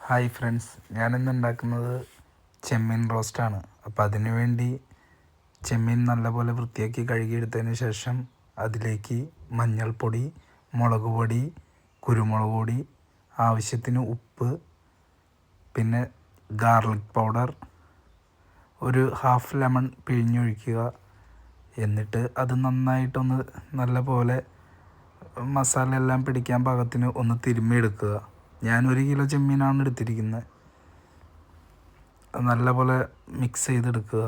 Hi friends, ഞാനിന്ന് ഉണ്ടാക്കുന്നത് ചെമ്മീൻ റോസ്റ്റാണ്. അപ്പോൾ അതിനു വേണ്ടി ചെമ്മീൻ നല്ലപോലെ വൃത്തിയാക്കി കഴുകിയെടുത്തതിന് ശേഷം അതിലേക്ക് മഞ്ഞൾപ്പൊടി, മുളക് പൊടി, കുരുമുളക് പൊടി, ആവശ്യത്തിന് ഉപ്പ്, പിന്നെ ഗാർലിക് പൗഡർ, ഒരു ഹാഫ് ലെമൺ പിഴിഞ്ഞൊഴിക്കുക. എന്നിട്ട് അത് നന്നായിട്ടൊന്ന് നല്ലപോലെ മസാല എല്ലാം പിടിക്കാൻ പാകത്തിന് ഒന്ന് തിരുമ്മിയെടുക്കുക. ഞാൻ 1 കിലോ ചെമ്മീനാണ് എടുത്തിരിക്കുന്നത്. നല്ലപോലെ മിക്സ് ചെയ്തെടുക്കുക.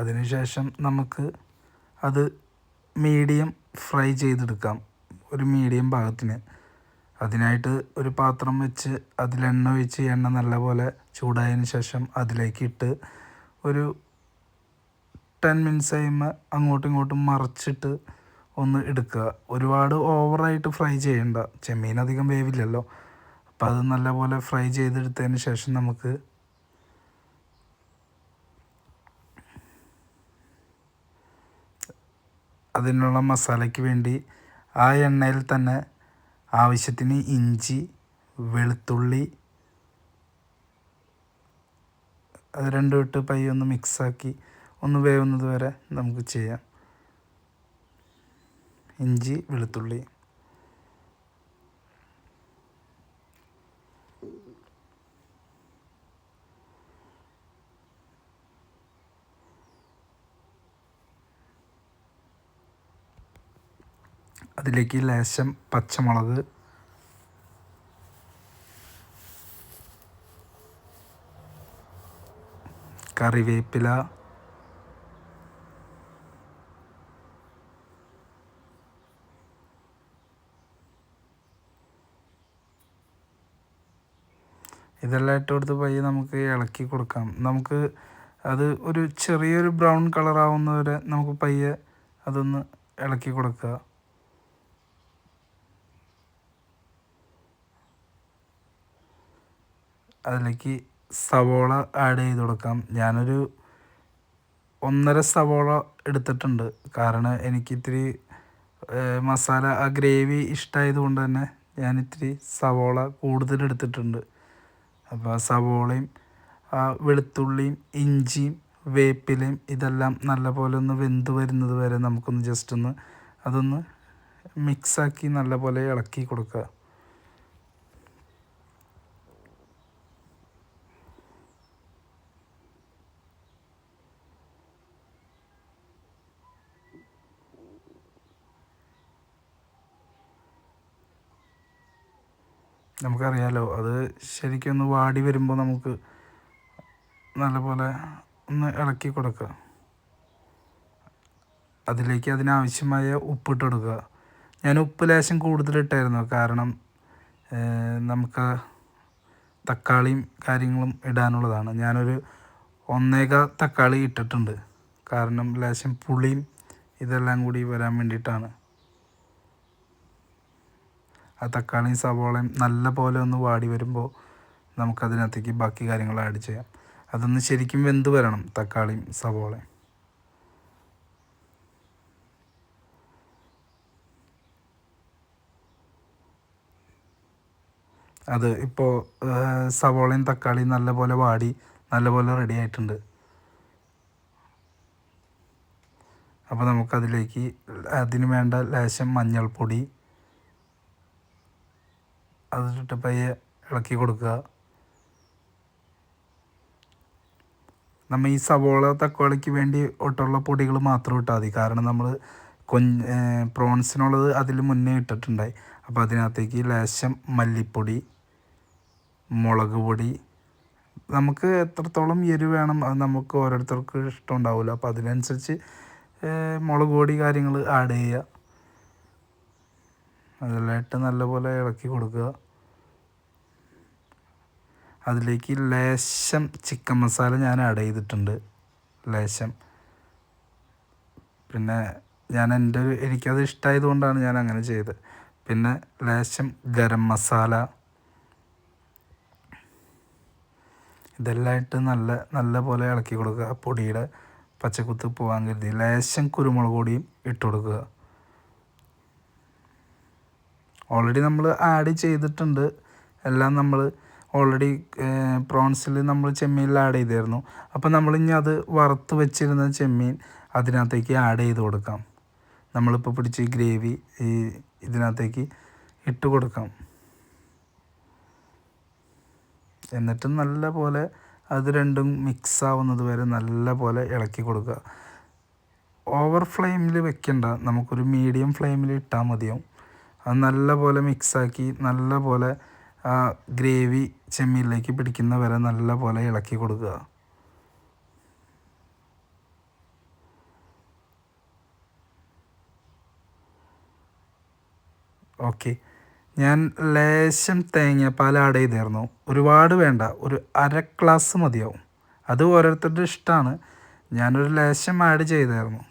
അതിനുശേഷം നമുക്ക് അത് മീഡിയം ഫ്രൈ ചെയ്തെടുക്കാം, ഒരു മീഡിയം പാകത്തിന്. അതിനായിട്ട് ഒരു പാത്രം വെച്ച് അതിലെണ്ണ ഒഴിച്ച് എണ്ണ നല്ലപോലെ ചൂടായതിന് ശേഷം അതിലേക്ക് ഇട്ട് ഒരു 10 മിനിറ്റ്സ് കഴിയുമ്പോൾ അങ്ങോട്ടും ഇങ്ങോട്ടും മറിച്ചിട്ട് ഒന്ന് എടുക്കുക. ഒരുപാട് ഓവറായിട്ട് ഫ്രൈ ചെയ്യണ്ട, ചെമ്മീൻ അധികം വേവില്ലല്ലോ. അപ്പോൾ അത് നല്ലപോലെ ഫ്രൈ ചെയ്തെടുത്തതിന് ശേഷം നമുക്ക് അതിനുള്ള മസാലയ്ക്ക് വേണ്ടി ആ എണ്ണയിൽ തന്നെ ആവശ്യത്തിന് ഇഞ്ചി, വെളുത്തുള്ളി അത് രണ്ടും ഇട്ട് പയ്യെ ഒന്ന് മിക്സാക്കി ഒന്ന് വേവുന്നത് വരെ നമുക്ക് ചെയ്യാം. ഇഞ്ചി, വെളുത്തുള്ളി, അതിലേക്ക് ലേശം പച്ചമുളക്, കറിവേപ്പില, ഇതെല്ലാം ഇട്ട് കൊടുത്ത് പയ്യെ നമുക്ക് ഇളക്കി കൊടുക്കാം. നമുക്ക് അത് ഒരു ചെറിയൊരു ബ്രൗൺ കളറാവുന്നവരെ നമുക്ക് പയ്യെ അതൊന്ന് ഇളക്കി കൊടുക്കുക. അതിലേക്ക് സവോള ആഡ് ചെയ്ത് കൊടുക്കാം. ഞാനൊരു 1.5 സവോള എടുത്തിട്ടുണ്ട്. കാരണം എനിക്കിത്തിരി മസാല ആ ഗ്രേവി ഇഷ്ടമായത് കൊണ്ട് തന്നെ ഞാനിത്തിരി സവോള കൂടുതൽ എടുത്തിട്ടുണ്ട്. അപ്പോൾ ആ സവോളയും വെളുത്തുള്ളിയും ഇഞ്ചിയും വേപ്പിലയും ഇതെല്ലാം നല്ലപോലെ ഒന്ന് വെന്ത് വരുന്നത് വരെ നമുക്കൊന്ന് ജസ്റ്റ് ഒന്ന് അതൊന്ന് മിക്സാക്കി നല്ലപോലെ ഇളക്കി കൊടുക്കുക. നമുക്കറിയാലോ, അത് ശരിക്കും ഒന്ന് വാടി വരുമ്പോൾ നമുക്ക് നല്ലപോലെ ഒന്ന് ഇളക്കി കൊടുക്കുക. അതിലേക്ക് അതിനാവശ്യമായ ഉപ്പിട്ട് കൊടുക്കുക. ഞാൻ ഉപ്പ് ലേശം കൂടുതലിട്ടായിരുന്നു, കാരണം നമുക്ക് തക്കാളിയും കാര്യങ്ങളും ഇടാനുള്ളതാണ്. ഞാനൊരു 1.25 തക്കാളി ഇട്ടിട്ടുണ്ട്, കാരണം ലേശം പുളിയും ഇതെല്ലാം കൂടി വരാൻ വേണ്ടിയിട്ടാണ്. ആ തക്കാളിയും സവോളയും നല്ല പോലെ ഒന്ന് വാടി വരുമ്പോൾ നമുക്കതിനകത്തേക്ക് ബാക്കി കാര്യങ്ങൾ ആഡ് ചെയ്യാം. അതൊന്ന് ശരിക്കും വെന്ത് വരണം, തക്കാളിയും സവോളയും. അത് ഇപ്പോൾ സവോളയും തക്കാളിയും നല്ലപോലെ വാടി നല്ലപോലെ റെഡി ആയിട്ടുണ്ട്. അപ്പോൾ നമുക്കതിലേക്ക് അതിന് വേണ്ട ലേശം മഞ്ഞൾപ്പൊടി അതിട്ട് പയ്യെ ഇളക്കി കൊടുക്കുക. നമ്മൾ ഈ സവോള തക്കാളിക്ക് വേണ്ടി ഒട്ടുള്ള പൊടികൾ മാത്രം ഇട്ടാൽ മതി, കാരണം നമ്മൾ പ്രോൺസിനുള്ളത് അതിൽ മുന്നേ ഇട്ടിട്ടുണ്ടായി. അപ്പോൾ അതിനകത്തേക്ക് ലേശം മല്ലിപ്പൊടി, മുളക് പൊടി, നമുക്ക് എത്രത്തോളം എരിവ് വേണം അത് നമുക്ക് ഓരോരുത്തർക്ക് ഇഷ്ടം ഉണ്ടാവില്ല. അപ്പോൾ അതിനനുസരിച്ച് മുളക് പൊടി കാര്യങ്ങൾ ആഡ് ചെയ്യുക. അതെല്ലാം ഇട്ട് നല്ലപോലെ ഇളക്കി കൊടുക്കുക. അതിലേക്ക് ലേശം ചിക്കൻ മസാല ഞാൻ ആഡ് ചെയ്തിട്ടുണ്ട്, ലേശം. പിന്നെ എനിക്കത് ഇഷ്ടമായത് കൊണ്ടാണ് ഞാൻ അങ്ങനെ ചെയ്തത്. പിന്നെ ലേശം ഗരം മസാല, ഇതെല്ലാം ഇട്ട് നല്ല പോലെ ഇളക്കി കൊടുക്കുക. പൊടിയുടെ പച്ചക്കുത്ത് പോകാൻ കരുതി ലേശം കുരുമുളക് പൊടിയും ഇട്ട് കൊടുക്കുക. ഓൾറെഡി നമ്മൾ ആഡ് ചെയ്തിട്ടുണ്ട്. എല്ലാം നമ്മൾ ഓൾറെഡി പ്രോൺസിൽ നമ്മൾ ചെമ്മീനിൽ ആഡ് ചെയ്തായിരുന്നു. അപ്പോൾ നമ്മളിനി അത് വറുത്ത് വെച്ചിരുന്ന ചെമ്മീൻ അതിനകത്തേക്ക് ആഡ് ചെയ്ത് കൊടുക്കാം. നമ്മളിപ്പോൾ പിടിച്ച് ഗ്രേവി ഈ ഇതിനകത്തേക്ക് ഇട്ട് കൊടുക്കാം. എന്നിട്ട് നല്ല പോലെ അത് രണ്ടും മിക്സ് ആവുന്നത് വരെ നല്ല പോലെ ഇളക്കി കൊടുക്കുക. ഓവർ ഫ്ലെയിമിൽ വെക്കണ്ട, നമുക്കൊരു മീഡിയം ഫ്ലെയിമിൽ ഇട്ടാൽ മതിയാവും. അത് നല്ല പോലെ മിക്സാക്കി നല്ല പോലെ ആ ഗ്രേവി ചെമ്മീനിലേക്ക് പിടിക്കുന്ന വരെ നല്ല പോലെ ഇളക്കി കൊടുക്കുക. ഓക്കെ, ഞാൻ ലേശം തേങ്ങാപ്പാൽ ആഡ് ചെയ്തായിരുന്നു. ഒരുപാട് വേണ്ട, ഒരു അര ഗ്ലാസ് മതിയാവും. അത് ഓരോരുത്തരുടെ ഇഷ്ടമാണ്. ഞാനൊരു ലേശം ആഡ് ചെയ്തായിരുന്നു.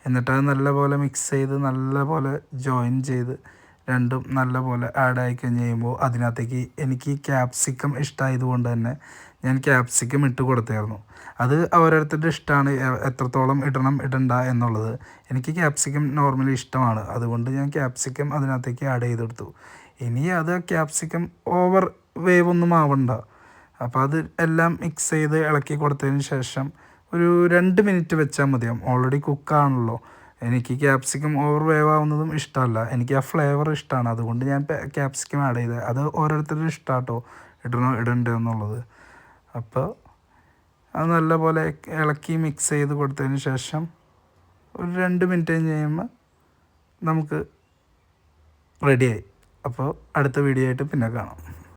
എന്നിട്ടത് നല്ല പോലെ മിക്സ് ചെയ്ത് നല്ല പോലെ ജോയിൻ ചെയ്ത് രണ്ടും നല്ല പോലെ ആഡായി കഴിഞ്ഞ് കഴിയുമ്പോൾ അതിനകത്തേക്ക് എനിക്ക് ക്യാപ്സിക്കം ഇഷ്ടമായതുകൊണ്ട് തന്നെ ഞാൻ ക്യാപ്സിക്കം ഇട്ട് കൊടുത്തായിരുന്നു. അത് ഓരോരുത്തരുടെ ഇഷ്ടമാണ് എത്രത്തോളം ഇടണം ഇടണ്ട എന്നുള്ളത്. എനിക്ക് ക്യാപ്സിക്കം നോർമലി ഇഷ്ടമാണ്, അതുകൊണ്ട് ഞാൻ ക്യാപ്സിക്കം അതിനകത്തേക്ക് ആഡ് ചെയ്ത് കൊടുത്തു. ഇനി അത് ക്യാപ്സിക്കം ഓവർ വേവ് ഒന്നും ആവണ്ട. അപ്പോൾ അത് എല്ലാം മിക്സ് ചെയ്ത് ഇളക്കി കൊടുത്തതിന് ശേഷം ഒരു 2 മിനിറ്റ് വെച്ചാൽ മതിയാവും. ഓൾറെഡി കുക്കാണല്ലോ. എനിക്ക് ക്യാപ്സിക്കം ഓവർ വേവ് ആവുന്നതും ഇഷ്ടമല്ല. എനിക്ക് ആ ഫ്ലേവർ ഇഷ്ടമാണ്, അതുകൊണ്ട് ഞാൻ ക്യാപ്സിക്കം ആഡ് ചെയ്തത്. അത് ഓരോരുത്തരുടെ ഇഷ്ടമാട്ടോ ഇടണോ ഇടണ്ടോ എന്നുള്ളത്. അപ്പോൾ അത് നല്ലപോലെ ഇളക്കി മിക്സ് ചെയ്ത് കൊടുത്തതിന് ശേഷം ഒരു 2 മിനിറ്റ് കഴിഞ്ഞ് കഴിയുമ്പോൾ നമുക്ക് റെഡിയായി. അപ്പോൾ അടുത്ത വീഡിയോ ആയിട്ട് പിന്നെ കാണാം.